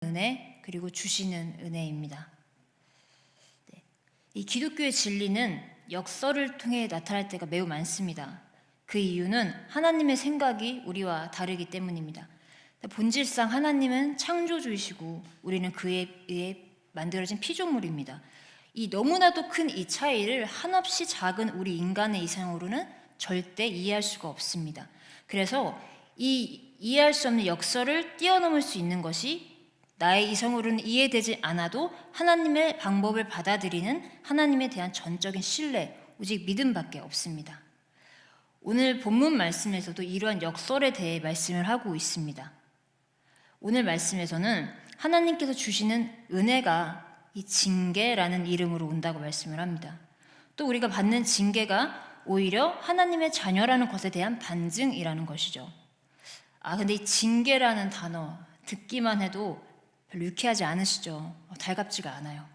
은혜, 그리고 주시는 은혜입니다. 이 기독교의 진리는 역설을 통해 나타날 때가 매우 많습니다. 그 이유는 하나님의 생각이 우리와 다르기 때문입니다. 본질상 하나님은 창조주이시고 우리는 그에 의해 만들어진 피조물입니다. 이 너무나도 큰 이 차이를 한없이 작은 우리 인간의 이상으로는 절대 이해할 수가 없습니다. 그래서 이 이해할 수 없는 역설을 뛰어넘을 수 있는 것이 나의 이성으로는 이해되지 않아도 하나님의 방법을 받아들이는 하나님에 대한 전적인 신뢰, 오직 믿음밖에 없습니다. 오늘 본문 말씀에서도 이러한 역설에 대해 말씀을 하고 있습니다. 오늘 말씀에서는 하나님께서 주시는 은혜가 이 징계라는 이름으로 온다고 말씀을 합니다. 또 우리가 받는 징계가 오히려 하나님의 자녀라는 것에 대한 반증이라는 것이죠. 근데 이 징계라는 단어 듣기만 해도 별로 유쾌하지 않으시죠? 달갑지가 않아요.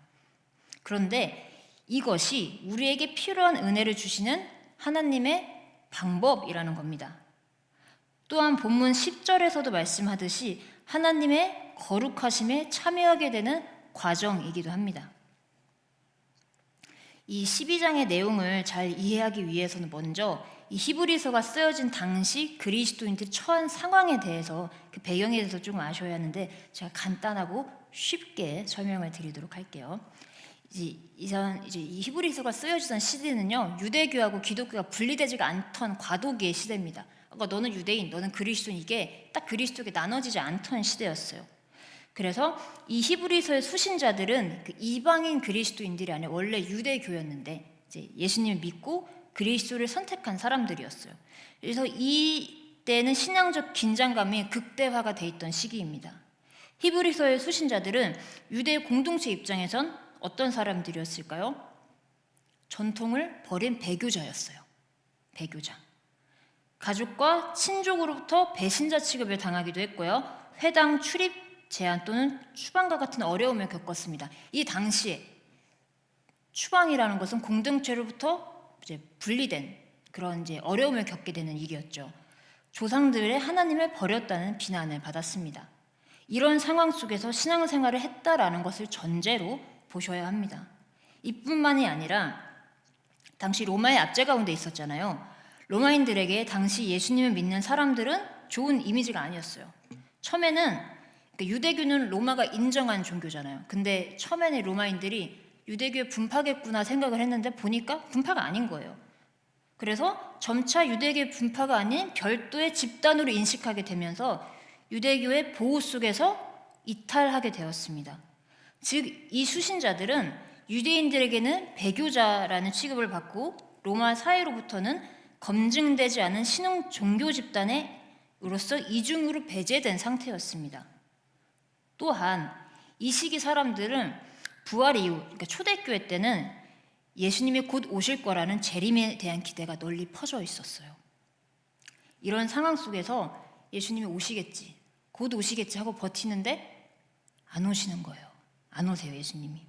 그런데 이것이 우리에게 필요한 은혜를 주시는 하나님의 방법이라는 겁니다. 또한 본문 10절에서도 말씀하듯이 하나님의 거룩하심에 참여하게 되는 과정이기도 합니다. 이 12장의 내용을 잘 이해하기 위해서는 먼저 이 히브리서가 쓰여진 당시 그리스도인들이 처한 상황에 대해서 그 배경에 대해서 좀 아셔야 하는데 제가 간단하고 쉽게 설명을 드리도록 할게요. 이제 이 히브리서가 쓰여지던 시대는요, 유대교하고 기독교가 분리되지가 않던 과도기의 시대입니다. 그러니까 너는 유대인, 너는 그리스도인, 이게 딱 그리스도에게 나눠지지 않던 시대였어요. 그래서 이 히브리서의 수신자들은 그 이방인 그리스도인들이 아니라 원래 유대교였는데 이제 예수님을 믿고 그리스도를 선택한 사람들이었어요. 그래서 이때는 신앙적 긴장감이 극대화가 돼 있던 시기입니다. 히브리서의 수신자들은 유대 공동체 입장에선 어떤 사람들이었을까요? 전통을 버린 배교자였어요. 배교자. 가족과 친족으로부터 배신자 취급을 당하기도 했고요. 회당 출입 제한 또는 추방과 같은 어려움을 겪었습니다. 이 당시에 추방이라는 것은 공동체로부터 이제 분리된 그런 이제 어려움을 겪게 되는 일이었죠. 조상들의 하나님을 버렸다는 비난을 받았습니다. 이런 상황 속에서 신앙생활을 했다라는 것을 전제로 보셔야 합니다. 이뿐만이 아니라 당시 로마의 압제 가운데 있었잖아요. 로마인들에게 당시 예수님을 믿는 사람들은 좋은 이미지가 아니었어요. 처음에는 유대교는 로마가 인정한 종교잖아요. 근데 처음에는 로마인들이 유대교에 분파겠구나 생각을 했는데 보니까 분파가 아닌 거예요. 그래서 점차 유대교의 분파가 아닌 별도의 집단으로 인식하게 되면서 유대교의 보호 속에서 이탈하게 되었습니다. 즉, 이 수신자들은 유대인들에게는 배교자라는 취급을 받고 로마 사회로부터는 검증되지 않은 신흥 종교 집단으로서 이중으로 배제된 상태였습니다. 또한 이 시기 사람들은 부활 이후, 그러니까 초대교회 때는 예수님이 곧 오실 거라는 재림에 대한 기대가 널리 퍼져 있었어요. 이런 상황 속에서 예수님이 오시겠지, 곧 오시겠지 하고 버티는데 안 오시는 거예요. 안 오세요, 예수님이.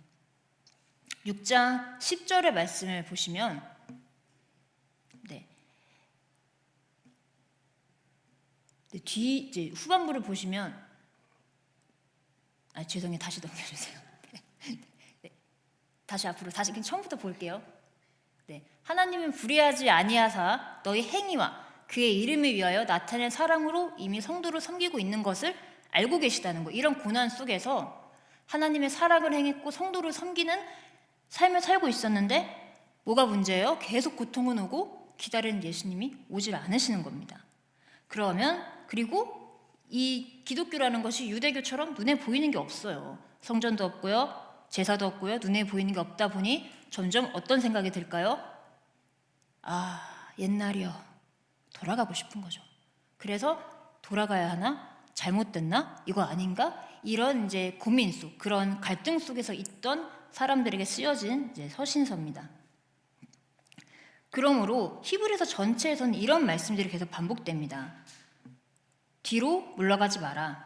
6장 10절의 말씀을 보시면 뒤 이제 후반부를 보시면 죄송해요. 다시 넘겨주세요. 다시 앞으로 다시 그냥 처음부터 볼게요. 하나님은 불의하지 아니하사 너희 행위와 그의 이름을 위하여 나타낸 사랑으로 이미 성도를 섬기고 있는 것을 알고 계시다는 거. 이런 고난 속에서 하나님의 사랑을 행했고 성도를 섬기는 삶을 살고 있었는데 뭐가 문제예요? 계속 고통은 오고 기다리는 예수님이 오질 않으시는 겁니다. 그리고 이 기독교라는 것이 유대교처럼 눈에 보이는 게 없어요. 성전도 없고요, 제사도 없고요, 눈에 보이는 게 없다 보니 점점 어떤 생각이 들까요? 옛날이요. 돌아가고 싶은 거죠. 그래서 돌아가야 하나? 잘못됐나? 이거 아닌가? 이런 이제 고민 속, 그런 갈등 속에서 있던 사람들에게 쓰여진 이제 서신서입니다. 그러므로 히브리서 전체에서는 이런 말씀들이 계속 반복됩니다. 뒤로 물러가지 마라.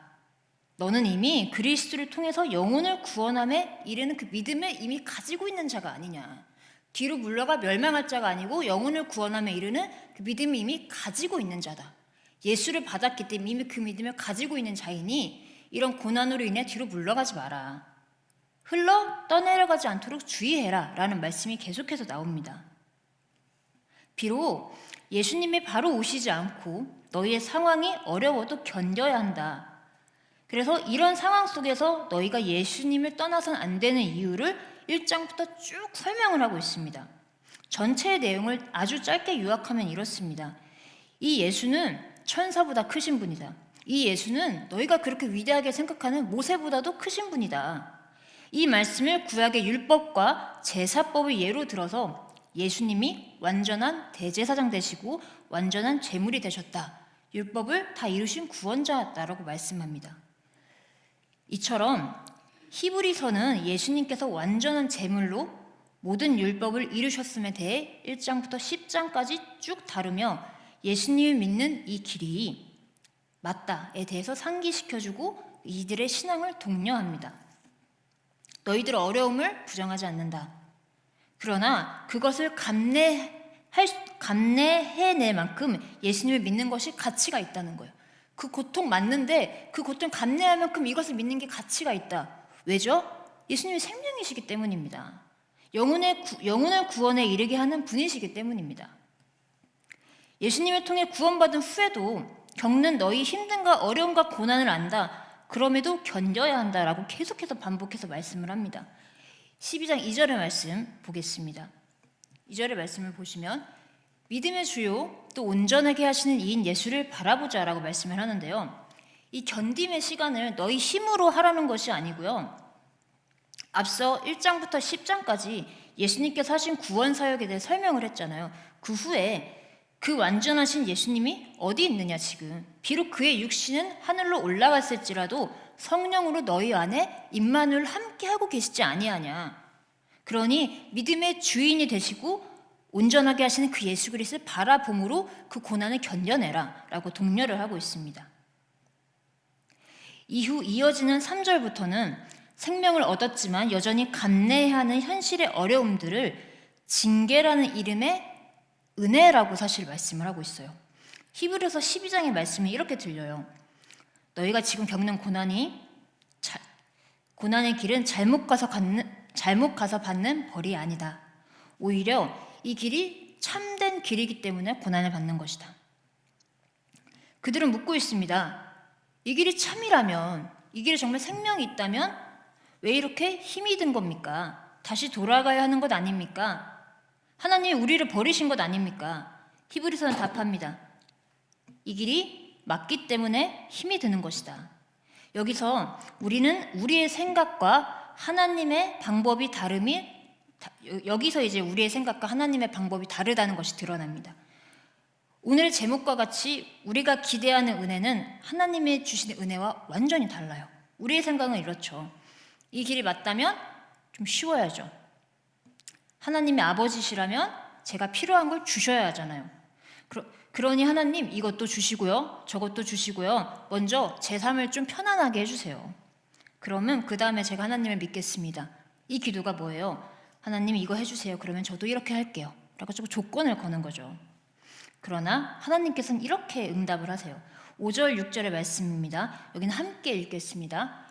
너는 이미 그리스도를 통해서 영혼을 구원함에 이르는 그 믿음을 이미 가지고 있는 자가 아니냐. 뒤로 물러가 멸망할 자가 아니고 영혼을 구원함에 이르는 그 믿음을 이미 가지고 있는 자다. 예수를 받았기 때문에 이미 그 믿음을 가지고 있는 자이니 이런 고난으로 인해 뒤로 물러가지 마라. 흘러 떠내려가지 않도록 주의해라 라는 말씀이 계속해서 나옵니다. 비록 예수님이 바로 오시지 않고 너희의 상황이 어려워도 견뎌야 한다. 그래서 이런 상황 속에서 너희가 예수님을 떠나선 안 되는 이유를 1장부터 쭉 설명을 하고 있습니다. 전체의 내용을 아주 짧게 요약하면 이렇습니다. 이 예수는 천사보다 크신 분이다. 이 예수는 너희가 그렇게 위대하게 생각하는 모세보다도 크신 분이다. 이 말씀을 구약의 율법과 제사법을 예로 들어서 예수님이 완전한 대제사장 되시고 완전한 제물이 되셨다. 율법을 다 이루신 구원자였다라고 말씀합니다. 이처럼 히브리서는 예수님께서 완전한 제물로 모든 율법을 이루셨음에 대해 1장부터 10장까지 쭉 다루며 예수님을 믿는 이 길이 맞다에 대해서 상기시켜주고 이들의 신앙을 독려합니다. 너희들의 어려움을 부정하지 않는다. 그러나 그것을 감내해낼 만큼 예수님을 믿는 것이 가치가 있다는 거예요. 그 고통 맞는데 그 고통 감내할 만큼 이것을 믿는 게 가치가 있다. 왜죠? 예수님이 생명이시기 때문입니다. 영혼을 구원에 이르게 하는 분이시기 때문입니다. 예수님을 통해 구원받은 후에도 겪는 너희 힘듦과 어려움과 고난을 안다. 그럼에도 견뎌야 한다라고 계속해서 반복해서 말씀을 합니다. 12장 2절의 말씀 보겠습니다. 2절의 말씀을 보시면 믿음의 주요 또 온전하게 하시는 이인 예수를 바라보자 라고 말씀을 하는데요. 이 견딤의 시간을 너희 힘으로 하라는 것이 아니고요. 앞서 1장부터 10장까지 예수님께서 하신 구원 사역에 대해 설명을 했잖아요. 그 후에 그 완전하신 예수님이 어디 있느냐 지금. 비록 그의 육신은 하늘로 올라갔을지라도 성령으로 너희 안에 임마누엘 함께하고 계시지 아니하냐. 그러니 믿음의 주인이 되시고 온전하게 하시는 그 예수 그리스도를 바라봄으로 그 고난을 견뎌내라 라고 독려를 하고 있습니다. 이후 이어지는 3절부터는 생명을 얻었지만 여전히 감내해야 하는 현실의 어려움들을 징계라는 이름의 은혜라고 사실 말씀을 하고 있어요. 히브리서 12장의 말씀이 이렇게 들려요. 너희가 지금 겪는 고난의 길은 잘못 가서 받는 벌이 아니다. 오히려 이 길이 참된 길이기 때문에 고난을 받는 것이다. 그들은 묻고 있습니다. 이 길이 참이라면, 이 길에 정말 생명이 있다면 왜 이렇게 힘이 든 겁니까? 다시 돌아가야 하는 것 아닙니까? 하나님이 우리를 버리신 것 아닙니까? 히브리서는 답합니다. 이 길이 맞기 때문에 힘이 드는 것이다. 여기서 우리는 우리의 생각과 하나님의 방법이 여기서 이제 우리의 생각과 하나님의 방법이 다르다는 것이 드러납니다. 오늘의 제목과 같이 우리가 기대하는 은혜는 하나님의 주시는 은혜와 완전히 달라요. 우리의 생각은 이렇죠. 이 길이 맞다면 좀 쉬워야죠. 하나님의 아버지시라면 제가 필요한 걸 주셔야 하잖아요. 그러니 하나님 이것도 주시고요. 저것도 주시고요. 먼저 제 삶을 좀 편안하게 해주세요. 그러면 그 다음에 제가 하나님을 믿겠습니다. 이 기도가 뭐예요? 하나님 이거 해주세요. 그러면 저도 이렇게 할게요. 라고 조금 조건을 거는 거죠. 그러나 하나님께서는 이렇게 응답을 하세요. 5절 6절의 말씀입니다. 여기는 함께 읽겠습니다.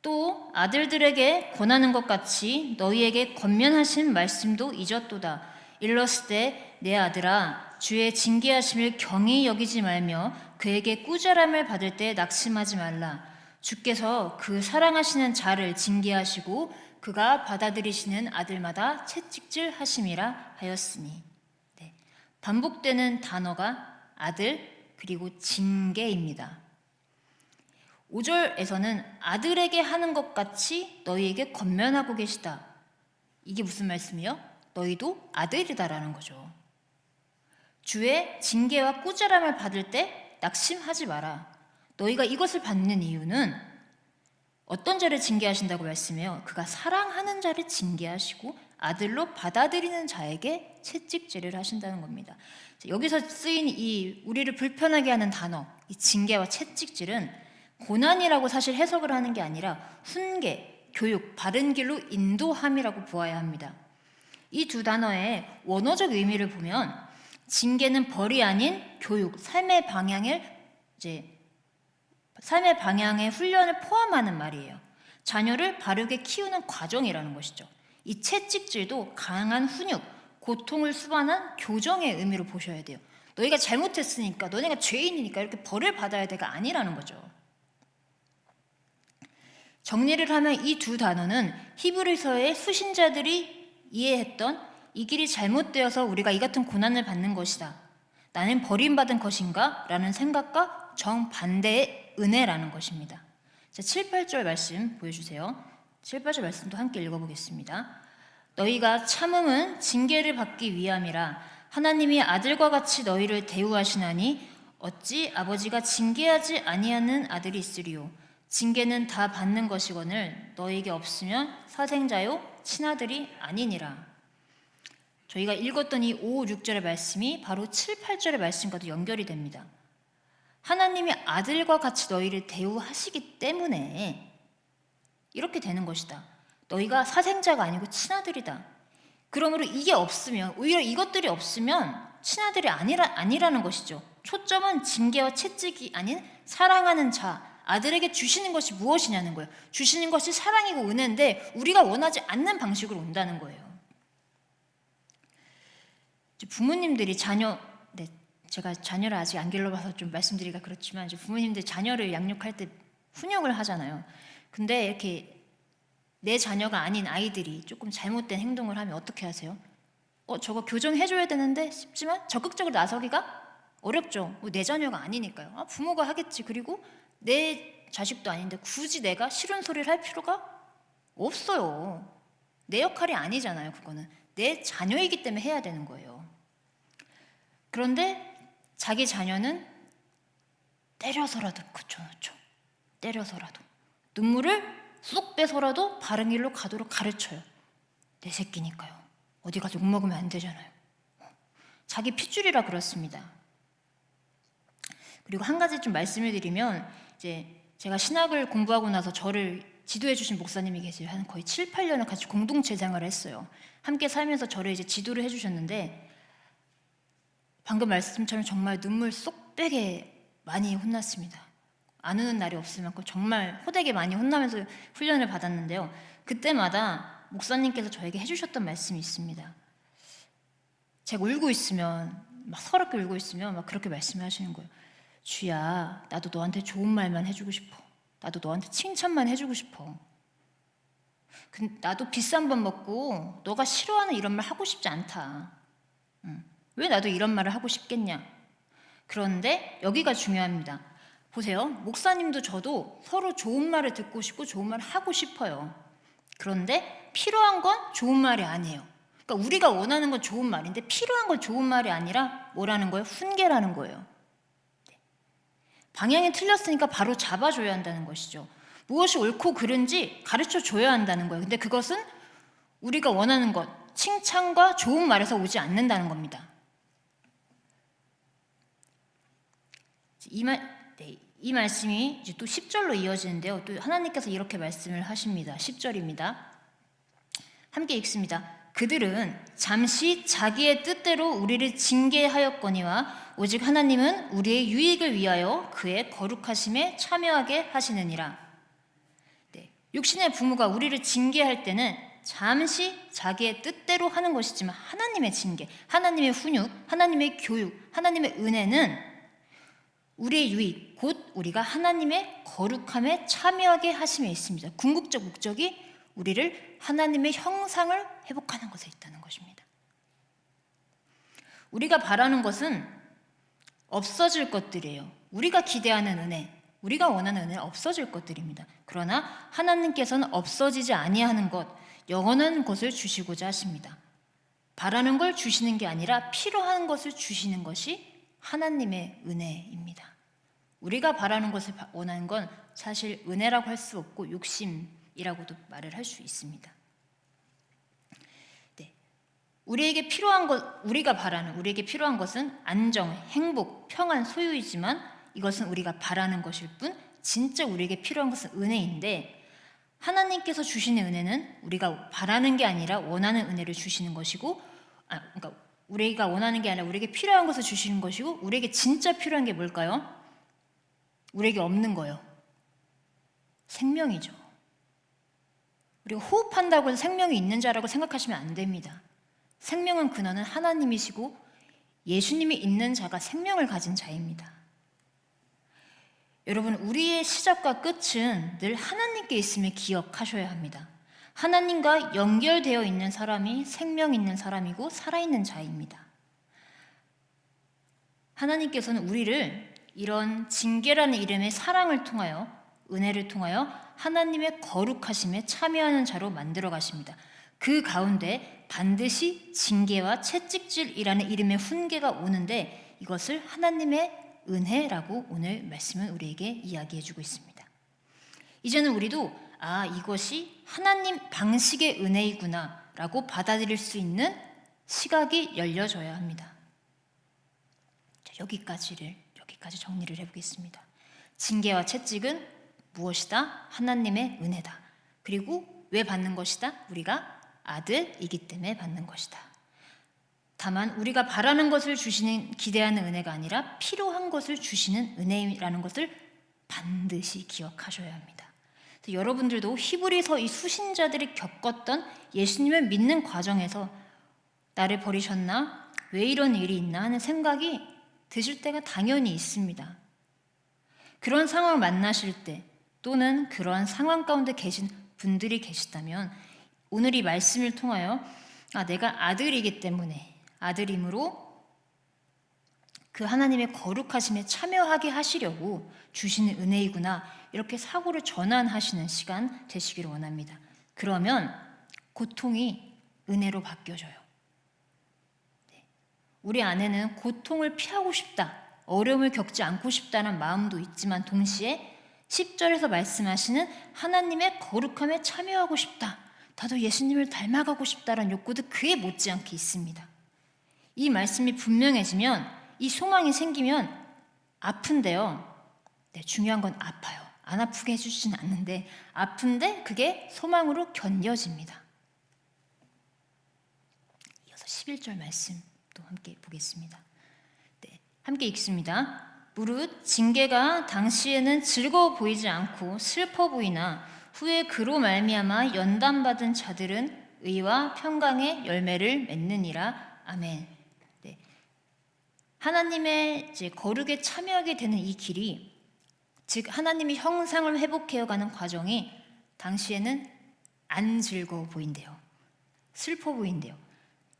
또 아들들에게 권하는 것 같이 너희에게 권면하신 말씀도 잊었도다. 일렀으되 내 아들아 주의 징계하심을 경히 여기지 말며 그에게 꾸절함을 받을 때 낙심하지 말라. 주께서 그 사랑하시는 자를 징계하시고 그가 받아들이시는 아들마다 채찍질 하심이라 하였으니. 네. 반복되는 단어가 아들 그리고 징계입니다. 5절에서는 아들에게 하는 것 같이 너희에게 권면하고 계시다. 이게 무슨 말씀이요? 너희도 아들이다라는 거죠. 주의 징계와 꾸절함을 받을 때 낙심하지 마라. 너희가 이것을 받는 이유는 어떤 자를 징계하신다고 말씀해요? 그가 사랑하는 자를 징계하시고 아들로 받아들이는 자에게 채찍질을 하신다는 겁니다. 여기서 쓰인 이 우리를 불편하게 하는 단어, 이 징계와 채찍질은 고난이라고 사실 해석을 하는 게 아니라 훈계, 교육, 바른 길로 인도함이라고 보아야 합니다. 이 두 단어의 원어적 의미를 보면 징계는 벌이 아닌 교육, 삶의 방향을 이제 삶의 방향의 훈련을 포함하는 말이에요. 자녀를 바르게 키우는 과정이라는 것이죠. 이 채찍질도 강한 훈육, 고통을 수반한 교정의 의미로 보셔야 돼요. 너희가 잘못했으니까, 너네가 죄인이니까 이렇게 벌을 받아야 돼가 아니라는 거죠. 정리를 하면 이 두 단어는 히브리서의 수신자들이 이해했던 이 길이 잘못되어서 우리가 이 같은 고난을 받는 것이다. 나는 버림받은 것인가? 라는 생각과 정반대의 은혜라는 것입니다. 자, 7, 8절 말씀 보여주세요. 7, 8절 말씀도 함께 읽어보겠습니다. 너희가 참음은 징계를 받기 위함이라 하나님이 아들과 같이 너희를 대우하시나니 어찌 아버지가 징계하지 아니하는 아들이 있으리요. 징계는 다 받는 것이거늘 너희에게 없으면 사생자요 친아들이 아니니라. 저희가 읽었던 이 5, 6절의 말씀이 바로 7, 8절의 말씀과도 연결이 됩니다. 하나님이 아들과 같이 너희를 대우하시기 때문에 이렇게 되는 것이다. 너희가 사생자가 아니고 친아들이다. 그러므로 이게 없으면, 오히려 이것들이 없으면 친아들이 아니라는 것이죠. 초점은 징계와 채찍이 아닌 사랑하는 자, 아들에게 주시는 것이 무엇이냐는 거예요. 주시는 것이 사랑이고 은혜인데 우리가 원하지 않는 방식으로 온다는 거예요. 부모님들이 제가 자녀를 아직 안 길러봐서 좀 말씀드리기가 그렇지만 부모님들 자녀를 양육할 때 훈육을 하잖아요. 근데 이렇게 내 자녀가 아닌 아이들이 조금 잘못된 행동을 하면 어떻게 하세요? 저거 교정해줘야 되는데 싶지만 적극적으로 나서기가 어렵죠. 내 자녀가 아니니까요. 부모가 하겠지. 그리고 내 자식도 아닌데 굳이 내가 싫은 소리를 할 필요가 없어요. 내 역할이 아니잖아요. 그거는 내 자녀이기 때문에 해야 되는 거예요. 그런데 자기 자녀는 때려서라도 그쳐놓죠. 때려서라도 눈물을 쏙 빼서라도 바른 길로 가도록 가르쳐요. 내 새끼니까요. 어디 가서 욕먹으면 안 되잖아요. 자기 핏줄이라 그렇습니다. 그리고 한 가지 좀 말씀을 드리면 이제 제가 신학을 공부하고 나서 저를 지도해 주신 목사님이 계세요. 한 거의 7, 8년을 같이 공동체 생활을 했어요. 함께 살면서 저를 이제 지도를 해 주셨는데 방금 말씀처럼 정말 눈물 쏙 빼게 많이 혼났습니다. 안 우는 날이 없을 만큼 정말 호되게 많이 혼나면서 훈련을 받았는데요. 그때마다 목사님께서 저에게 해주셨던 말씀이 있습니다. 제가 울고 있으면 막 서럽게 울고 있으면 막 그렇게 말씀하시는 거예요. 주야, 나도 너한테 좋은 말만 해주고 싶어. 나도 너한테 칭찬만 해주고 싶어. 나도 비싼 밥 먹고 너가 싫어하는 이런 말 하고 싶지 않다. 왜 나도 이런 말을 하고 싶겠냐? 그런데 여기가 중요합니다. 보세요. 목사님도 저도 서로 좋은 말을 듣고 싶고 좋은 말을 하고 싶어요. 그런데 필요한 건 좋은 말이 아니에요. 그러니까 우리가 원하는 건 좋은 말인데 필요한 건 좋은 말이 아니라 뭐라는 거예요? 훈계라는 거예요. 방향이 틀렸으니까 바로 잡아줘야 한다는 것이죠. 무엇이 옳고 그른지 가르쳐줘야 한다는 거예요. 근데 그것은 우리가 원하는 것, 칭찬과 좋은 말에서 오지 않는다는 겁니다. 이 말씀이 이제 또 10절로 이어지는데요. 또 하나님께서 이렇게 말씀을 하십니다. 10절입니다. 함께 읽습니다. 그들은 잠시 자기의 뜻대로 우리를 징계하였거니와 오직 하나님은 우리의 유익을 위하여 그의 거룩하심에 참여하게 하시느니라. 육신의 부모가 우리를 징계할 때는 잠시 자기의 뜻대로 하는 것이지만 하나님의 징계, 하나님의 훈육, 하나님의 교육, 하나님의 은혜는 우리의 유익, 곧 우리가 하나님의 거룩함에 참여하게 하심에 있습니다. 궁극적 목적이 우리를 하나님의 형상을 회복하는 것에 있다는 것입니다. 우리가 바라는 것은 없어질 것들이에요. 우리가 기대하는 은혜, 우리가 원하는 은혜는 없어질 것들입니다. 그러나 하나님께서는 없어지지 아니하는 것, 영원한 것을 주시고자 하십니다. 바라는 걸 주시는 게 아니라 필요한 것을 주시는 것이 하나님의 은혜입니다. 우리가 바라는 것을 원하는 건 사실 은혜라고 할 수 없고 욕심이라고도 말을 할 수 있습니다. 우리에게 필요한 우리에게 필요한 것은 안정, 행복, 평안, 소유이지만 이것은 우리가 바라는 것일 뿐 진짜 우리에게 필요한 것은 은혜인데 하나님께서 주시는 은혜는 우리가 바라는 게 아니라 원하는 은혜를 주시는 것이고 그러니까 우리가 원하는 게 아니라 우리에게 필요한 것을 주시는 것이고 우리에게 진짜 필요한 게 뭘까요? 우리에게 없는 거예요. 생명이죠. 우리가 호흡한다고 해서 생명이 있는 자라고 생각하시면 안 됩니다. 생명은 근원은 하나님이시고 예수님이 있는 자가 생명을 가진 자입니다. 여러분, 우리의 시작과 끝은 늘 하나님께 있음을 기억하셔야 합니다. 하나님과 연결되어 있는 사람이 생명 있는 사람이고 살아있는 자입니다. 하나님께서는 우리를 이런 징계라는 이름의 사랑을 통하여, 은혜를 통하여 하나님의 거룩하심에 참여하는 자로 만들어 가십니다. 그 가운데 반드시 징계와 채찍질이라는 이름의 훈계가 오는데 이것을 하나님의 은혜라고 오늘 말씀은 우리에게 이야기해 주고 있습니다. 이제는 우리도 이것이 하나님 방식의 은혜이구나 라고 받아들일 수 있는 시각이 열려져야 합니다. 여기까지 정리를 해보겠습니다. 징계와 채찍은 무엇이다? 하나님의 은혜다. 그리고 왜 받는 것이다? 우리가 아들이기 때문에 받는 것이다. 다만 우리가 바라는 것을 주시는, 기대하는 은혜가 아니라 필요한 것을 주시는 은혜라는 것을 반드시 기억하셔야 합니다. 여러분들도 히브리서 이 수신자들이 겪었던 예수님을 믿는 과정에서 나를 버리셨나? 왜 이런 일이 있나? 하는 생각이 드실 때가 당연히 있습니다. 그런 상황을 만나실 때 또는 그러한 상황 가운데 계신 분들이 계시다면 오늘 이 말씀을 통하여 내가 아들이기 때문에 아들임으로 그 하나님의 거룩하심에 참여하게 하시려고 주시는 은혜이구나, 이렇게 사고를 전환하시는 시간 되시기를 원합니다. 그러면 고통이 은혜로 바뀌어져요. 우리 안에는 고통을 피하고 싶다, 어려움을 겪지 않고 싶다는 마음도 있지만 동시에 10절에서 말씀하시는 하나님의 거룩함에 참여하고 싶다, 나도 예수님을 닮아가고 싶다라는 욕구도 그에 못지않게 있습니다. 이 말씀이 분명해지면, 이 소망이 생기면 아픈데요. 중요한 건 아파요. 안 아프게 해주시진 않는데 아픈데 그게 소망으로 견뎌집니다. 이어서 11절 말씀 또 함께 보겠습니다. 함께 읽습니다. 무릇 징계가 당시에는 즐거워 보이지 않고 슬퍼 보이나 후에 그로 말미암아 연단받은 자들은 의와 평강의 열매를 맺느니라. 아멘. 하나님의 거룩에 참여하게 되는 이 길이, 즉 하나님이 형상을 회복해가는 과정이 당시에는 안 즐거워 보인대요. 슬퍼 보인대요.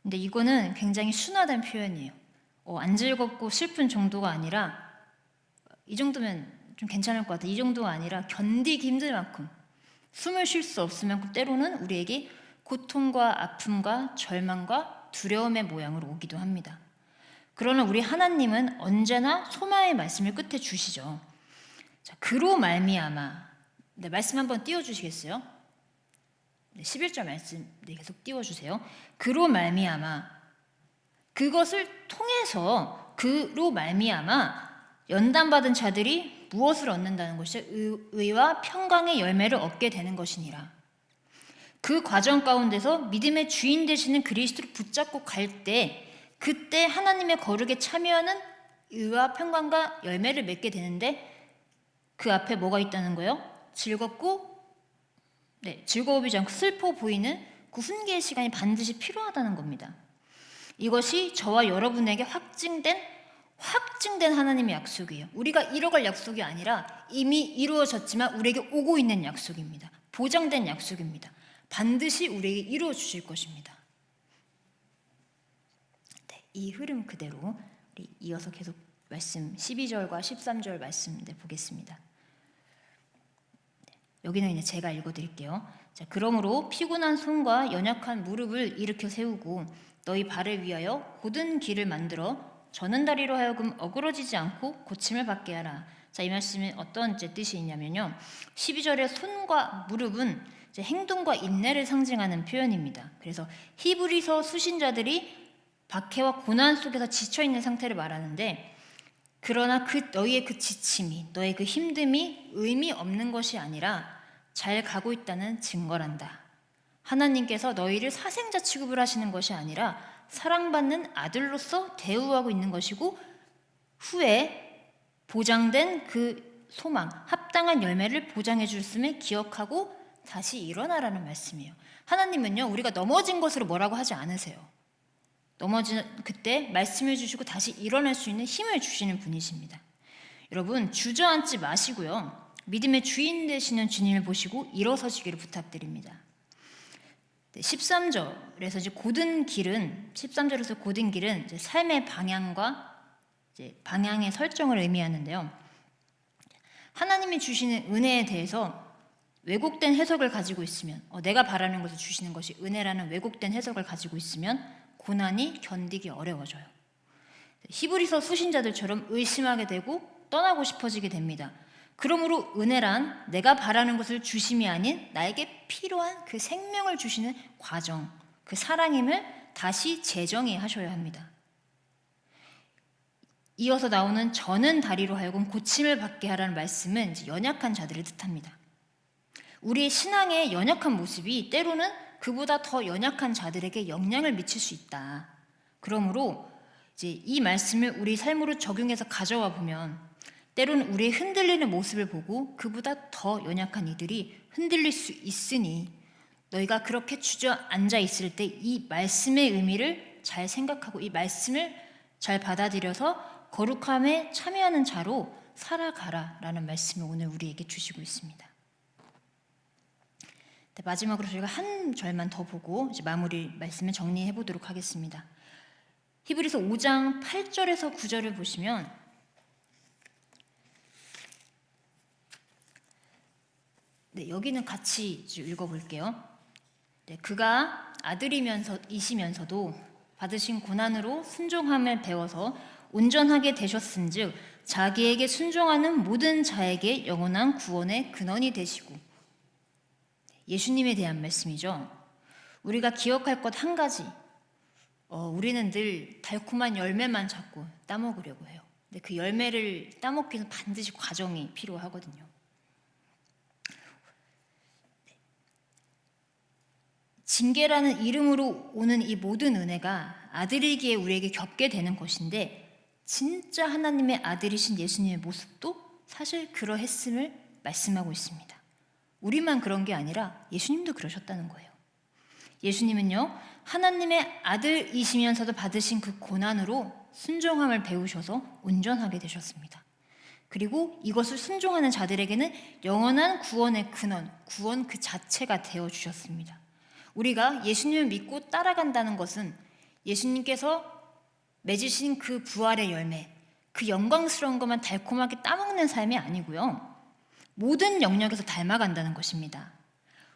근데 이거는 굉장히 순하다는 표현이에요. 안 즐겁고 슬픈 정도가 아니라, 이 정도면 좀 괜찮을 것 같아. 이 정도가 아니라 견디기 힘들 만큼, 숨을 쉴 수 없을 만큼 때로는 우리에게 고통과 아픔과 절망과 두려움의 모양으로 오기도 합니다. 그러나 우리 하나님은 언제나 소망의 말씀을 끝에 주시죠. 자, 그로 말미암아, 말씀 한번 띄워주시겠어요? 11절 말씀 계속 띄워주세요. 그로 말미암아, 그것을 통해서 그로 말미암아 연단받은 자들이 무엇을 얻는다는 것이 의와 평강의 열매를 얻게 되는 것이니라. 그 과정 가운데서 믿음의 주인 되시는 그리스도를 붙잡고 갈 때, 그때 하나님의 거룩에 참여하는 의와 평강과 열매를 맺게 되는데, 그 앞에 뭐가 있다는 거예요? 즐거워 보이지 않고 슬퍼 보이는 그 훈계의 시간이 반드시 필요하다는 겁니다. 이것이 저와 여러분에게 확증된 하나님의 약속이에요. 우리가 이뤄갈 약속이 아니라 이미 이루어졌지만 우리에게 오고 있는 약속입니다. 보장된 약속입니다. 반드시 우리에게 이루어 주실 것입니다. 이 흐름 그대로 우리 이어서 계속 말씀 12절과 13절 말씀 보겠습니다. 여기는 이제 제가 읽어드릴게요. 자, 그러므로 피곤한 손과 연약한 무릎을 일으켜 세우고 너희 발을 위하여 곧은 길을 만들어 저는 다리로 하여금 어그러지지 않고 고침을 받게 하라. 자, 이 말씀이 어떤 뜻이 있냐면요, 12절의 손과 무릎은 이제 행동과 인내를 상징하는 표현입니다. 그래서 히브리서 수신자들이 박해와 고난 속에서 지쳐있는 상태를 말하는데, 그러나 너희의 그 지침이, 너의 그 힘듦이 의미 없는 것이 아니라 잘 가고 있다는 증거란다. 하나님께서 너희를 사생자 취급을 하시는 것이 아니라 사랑받는 아들로서 대우하고 있는 것이고, 후에 보장된 그 소망, 합당한 열매를 보장해 줬음을 기억하고 다시 일어나라는 말씀이에요. 하나님은요, 우리가 넘어진 것으로 뭐라고 하지 않으세요. 넘어진 그때 말씀을 주시고 다시 일어날 수 있는 힘을 주시는 분이십니다. 여러분, 주저앉지 마시고요, 믿음의 주인 되시는 주님을 보시고 일어서시기를 부탁드립니다. 13절에서 이제 고든 길은 13절에서 고든 길은 이제 삶의 방향과 이제 방향의 설정을 의미하는데요. 하나님이 주시는 은혜에 대해서 왜곡된 해석을 가지고 있으면, 내가 바라는 것을 주시는 것이 은혜라는 왜곡된 해석을 가지고 있으면 고난이 견디기 어려워져요. 히브리서 수신자들처럼 의심하게 되고 떠나고 싶어지게 됩니다. 그러므로 은혜란 내가 바라는 것을 주심이 아닌 나에게 필요한 그 생명을 주시는 과정, 그 사랑임을 다시 재정의하셔야 합니다. 이어서 나오는 저는 다리로 하여금 고침을 받게 하라는 말씀은 연약한 자들을 뜻합니다. 우리의 신앙의 연약한 모습이 때로는 그보다 더 연약한 자들에게 영향을 미칠 수 있다. 그러므로 이제 이 말씀을 우리 삶으로 적용해서 가져와 보면 때로는 우리의 흔들리는 모습을 보고 그보다 더 연약한 이들이 흔들릴 수 있으니 너희가 그렇게 주저앉아 있을 때 이 말씀의 의미를 잘 생각하고 이 말씀을 잘 받아들여서 거룩함에 참여하는 자로 살아가라라는 말씀을 오늘 우리에게 주시고 있습니다. 마지막으로 저희가 한 절만 더 보고 이제 마무리 말씀을 정리해 보도록 하겠습니다. 히브리서 5장 8절에서 9절을 보시면 여기는 같이 읽어볼게요. 그가 아들이시면서도 받으신 고난으로 순종함을 배워서 온전하게 되셨은즉 자기에게 순종하는 모든 자에게 영원한 구원의 근원이 되시고, 예수님에 대한 말씀이죠. 우리가 기억할 것 한 가지, 우리는 늘 달콤한 열매만 찾고 따먹으려고 해요. 근데 그 열매를 따먹기 위해서 반드시 과정이 필요하거든요. 징계라는 이름으로 오는 이 모든 은혜가 아들이기에 우리에게 겪게 되는 것인데, 진짜 하나님의 아들이신 예수님의 모습도 사실 그러했음을 말씀하고 있습니다. 우리만 그런 게 아니라 예수님도 그러셨다는 거예요. 예수님은요, 하나님의 아들이시면서도 받으신 그 고난으로 순종함을 배우셔서 온전하게 되셨습니다. 그리고 이것을 순종하는 자들에게는 영원한 구원의 근원, 구원 그 자체가 되어주셨습니다. 우리가 예수님을 믿고 따라간다는 것은 예수님께서 맺으신 그 부활의 열매, 그 영광스러운 것만 달콤하게 따먹는 삶이 아니고요, 모든 영역에서 닮아간다는 것입니다.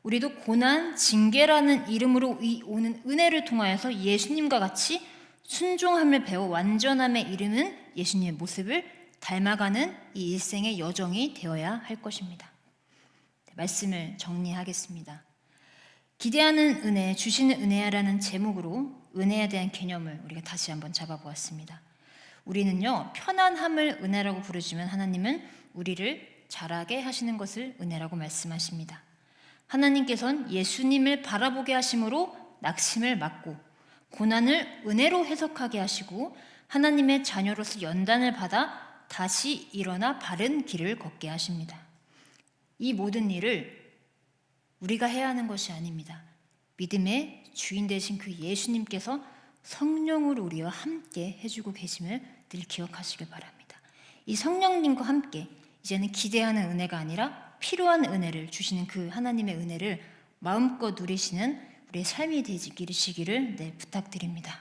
우리도 고난, 징계라는 이름으로 오는 은혜를 통하여서 예수님과 같이 순종함을 배워 완전함에 이르는 예수님의 모습을 닮아가는 이 일생의 여정이 되어야 할 것입니다. 말씀을 정리하겠습니다. 기대하는 은혜, 주시는 은혜야라는 제목으로 은혜에 대한 개념을 우리가 다시 한번 잡아보았습니다. 우리는요, 편안함을 은혜라고 부르지만 하나님은 우리를 자라게 하시는 것을 은혜라고 말씀하십니다. 하나님께서는 예수님을 바라보게 하심으로 낙심을 막고 고난을 은혜로 해석하게 하시고 하나님의 자녀로서 연단을 받아 다시 일어나 바른 길을 걷게 하십니다. 이 모든 일을 우리가 해야 하는 것이 아닙니다. 믿음의 주인 되신 그 예수님께서 성령으로 우리와 함께 해주고 계심을 늘 기억하시길 바랍니다. 이 성령님과 함께 이제는 기대하는 은혜가 아니라 필요한 은혜를 주시는 그 하나님의 은혜를 마음껏 누리시는 우리의 삶이 되시기를 부탁드립니다.